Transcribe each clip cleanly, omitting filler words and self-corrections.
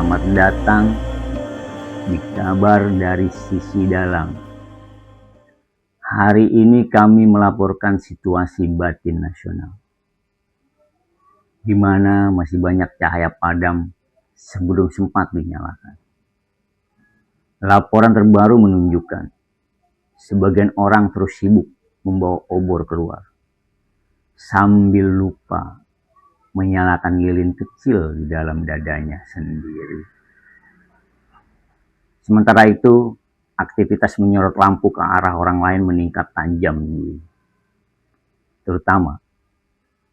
Selamat datang di kabar dari sisi dalam. Hari ini kami melaporkan situasi batin nasional, di mana masih banyak cahaya padam sebelum sempat dinyalakan. Laporan terbaru menunjukkan sebagian orang terus sibuk membawa obor keluar, sambil lupa menyalakan lilin kecil di dalam dadanya sendiri. Sementara itu, aktivitas menyorot lampu ke arah orang lain meningkat tajam, terutama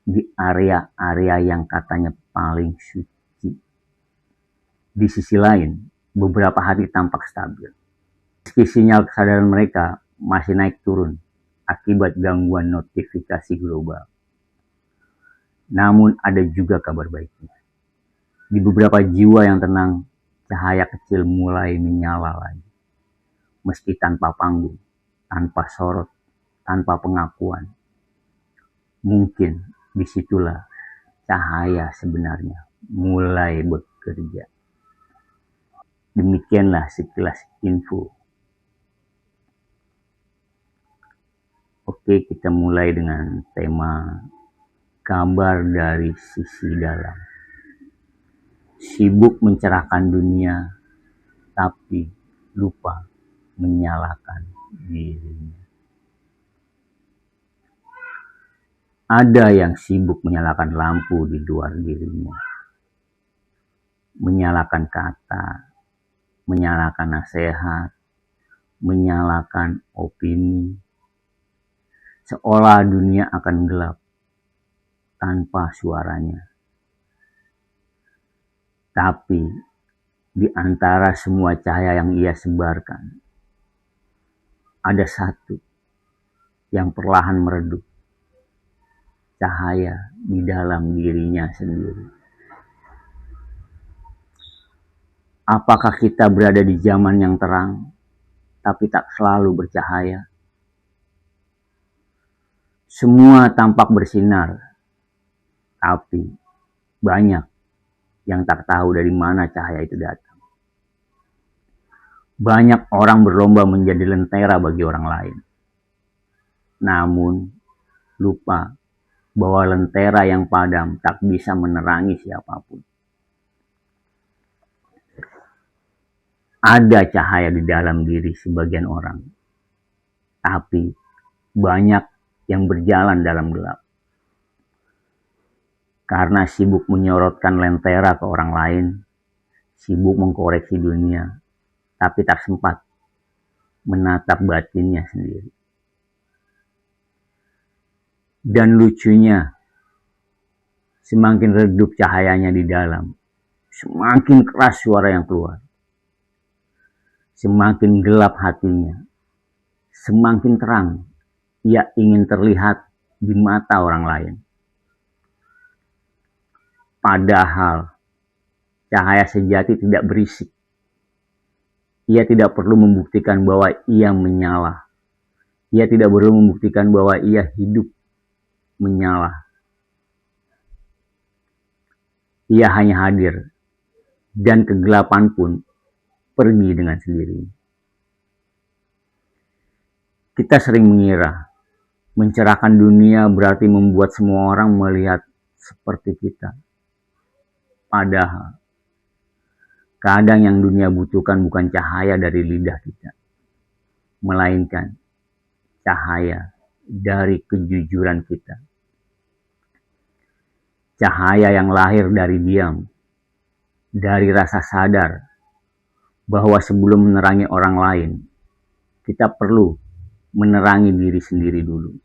di area-area yang katanya paling suci. Di sisi lain, beberapa hati tampak stabil. Meski sinyal kesadaran mereka masih naik turun akibat gangguan notifikasi global. Namun ada juga kabar baiknya. Di beberapa jiwa yang tenang, cahaya kecil mulai menyala lagi. Meski tanpa panggung, tanpa sorot, tanpa pengakuan. Mungkin disitulah cahaya sebenarnya mulai bekerja. Demikianlah sekilas info. Oke, kita mulai dengan tema kabar dari sisi dalam. Sibuk mencerahkan dunia, tapi lupa menyalakan dirinya. Ada yang sibuk menyalakan lampu di luar dirinya, menyalakan kata, menyalakan nasihat, menyalakan opini, seolah dunia akan gelap tanpa suaranya. Tapi di antara semua cahaya yang ia sebarkan, ada satu yang perlahan meredup, cahaya di dalam dirinya sendiri. Apakah kita berada di zaman yang terang, tapi tak selalu bercahaya? Semua tampak bersinar, tapi banyak yang tak tahu dari mana cahaya itu datang. Banyak orang berlomba menjadi lentera bagi orang lain. Namun, lupa bahwa lentera yang padam tak bisa menerangi siapapun. Ada cahaya di dalam diri sebagian orang, tapi banyak yang berjalan dalam gelap. Karena sibuk menyorotkan lentera ke orang lain, sibuk mengkoreksi dunia, tapi tak sempat menatap batinnya sendiri. Dan lucunya, semakin redup cahayanya di dalam, semakin keras suara yang keluar. Semakin gelap hatinya, semakin terang ia ingin terlihat di mata orang lain. Padahal cahaya sejati tidak berisik. Ia tidak perlu membuktikan bahwa ia menyala. Ia tidak perlu membuktikan bahwa ia hidup menyala. Ia hanya hadir, dan kegelapan pun pergi dengan sendirinya. Kita sering mengira mencerahkan dunia berarti membuat semua orang melihat seperti kita. Padahal kadang yang dunia butuhkan bukan cahaya dari lidah kita, melainkan cahaya dari kejujuran kita. Cahaya yang lahir dari diam, dari rasa sadar bahwa sebelum menerangi orang lain, kita perlu menerangi diri sendiri dulu.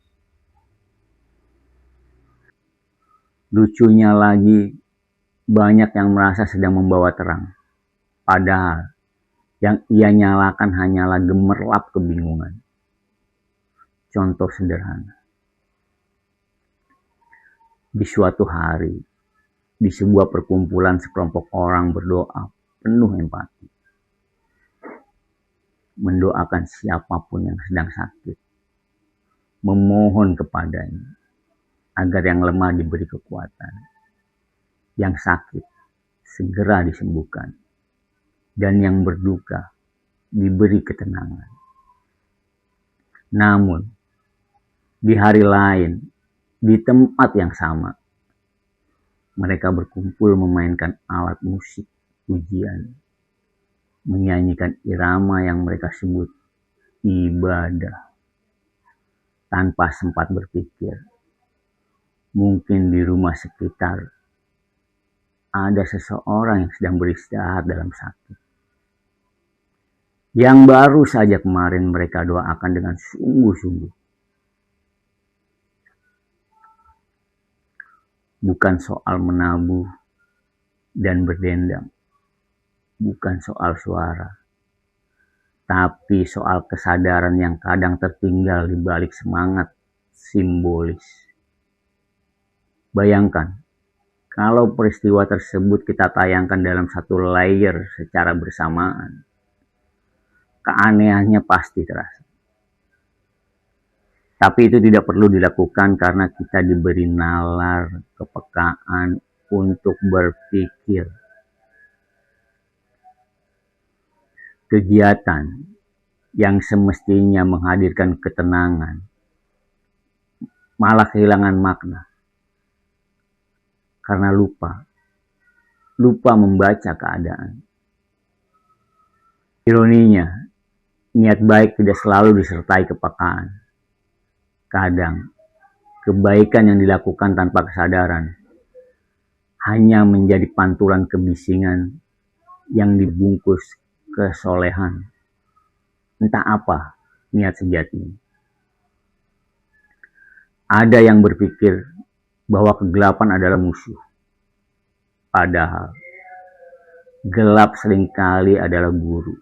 Lucunya lagi, banyak yang merasa sedang membawa terang, padahal yang ia nyalakan hanyalah gemerlap kebingungan. Contoh sederhana. Di suatu hari, di sebuah perkumpulan sekelompok orang berdoa penuh empati. Mendoakan siapapun yang sedang sakit. Memohon kepadanya agar yang lemah diberi kekuatan. Yang sakit segera disembuhkan. dan yang berduka diberi ketenangan. Namun, di hari lain, di tempat yang sama, mereka berkumpul memainkan alat musik pujian, menyanyikan irama yang mereka sebut ibadah, tanpa sempat berpikir, mungkin di rumah sekitar ada seseorang yang sedang beristirahat dalam sakit, yang baru saja kemarin mereka doakan dengan sungguh-sungguh. Bukan soal menabuh dan berdendam, bukan soal suara, tapi soal kesadaran yang kadang tertinggal di balik semangat simbolis. Bayangkan, kalau peristiwa tersebut kita tayangkan dalam satu layer secara bersamaan, keanehannya pasti terasa. Tapi itu tidak perlu dilakukan karena kita diberi nalar kepekaan untuk berpikir. Kegiatan yang semestinya menghadirkan ketenangan malah kehilangan makna karena lupa membaca keadaan. Ironinya, niat baik tidak selalu disertai kepekaan. Kadang, kebaikan yang dilakukan tanpa kesadaran hanya menjadi pantulan kebisingan yang dibungkus kesolehan. Entah apa niat sejatinya. Ada yang berpikir bahwa kegelapan adalah musuh. Padahal, gelap seringkali adalah guru.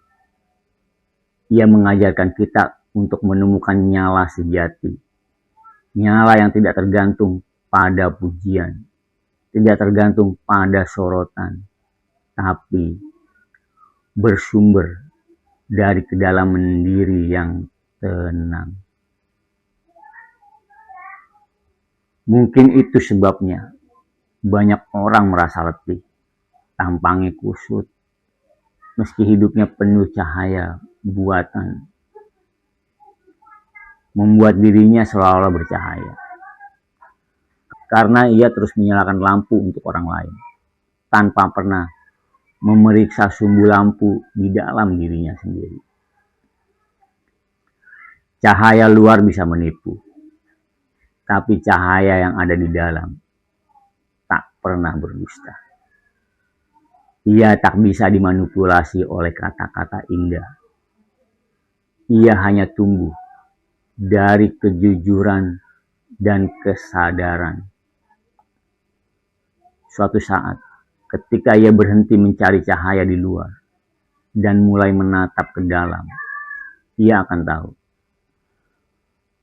Ia mengajarkan kita untuk menemukan nyala sejati. Nyala yang tidak tergantung pada pujian, tidak tergantung pada sorotan, tapi bersumber dari kedalaman diri yang tenang. Mungkin itu sebabnya banyak orang merasa letih, tampangnya kusut, meski hidupnya penuh cahaya buatan, membuat dirinya seolah-olah bercahaya. Karena ia terus menyalakan lampu untuk orang lain, tanpa pernah memeriksa sumbu lampu di dalam dirinya sendiri. Cahaya luar bisa menipu, tapi cahaya yang ada di dalam tak pernah berdusta. Ia tak bisa dimanipulasi oleh kata-kata indah. Ia hanya tumbuh dari kejujuran dan kesadaran. Suatu saat, ketika ia berhenti mencari cahaya di luar dan mulai menatap ke dalam, ia akan tahu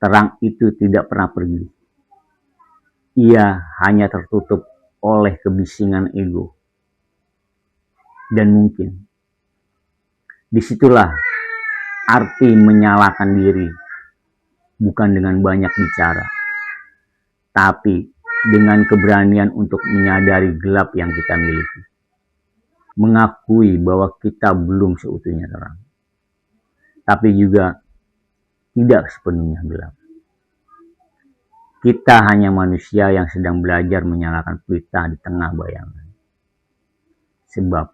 terang itu tidak pernah pergi. Ia hanya tertutup oleh kebisingan ego. Dan mungkin disitulah arti menyalakan diri, bukan dengan banyak bicara, tapi dengan keberanian untuk menyadari gelap yang kita miliki. Mengakui bahwa kita belum seutuhnya terang, tapi juga tidak sepenuhnya gelap. Kita hanya manusia yang sedang belajar menyalakan pelita di tengah bayangan. Sebab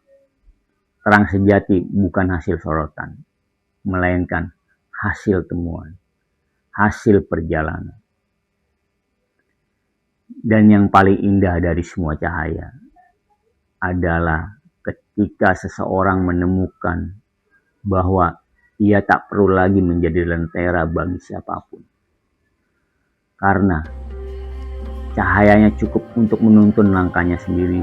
terang sejati bukan hasil sorotan, melainkan hasil temuan, hasil perjalanan. Dan yang paling indah dari semua cahaya adalah ketika seseorang menemukan bahwa ia tak perlu lagi menjadi lentera bagi siapapun. Karena cahayanya cukup untuk menuntun langkahnya sendiri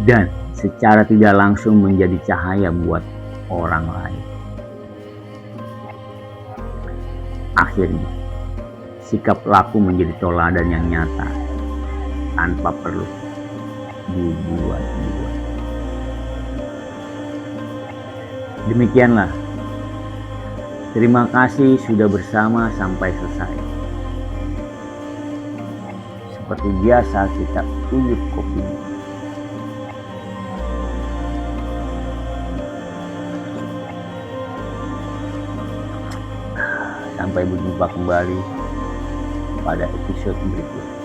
dan secara tidak langsung menjadi cahaya buat orang lain. Akhirnya, sikap laku menjadi teladan yang nyata tanpa perlu dibuat-buat. Demikianlah. Terima kasih sudah bersama sampai selesai. Seperti biasa kita unjuk kopinya. Sampai berjumpa kembali pada episode berikutnya.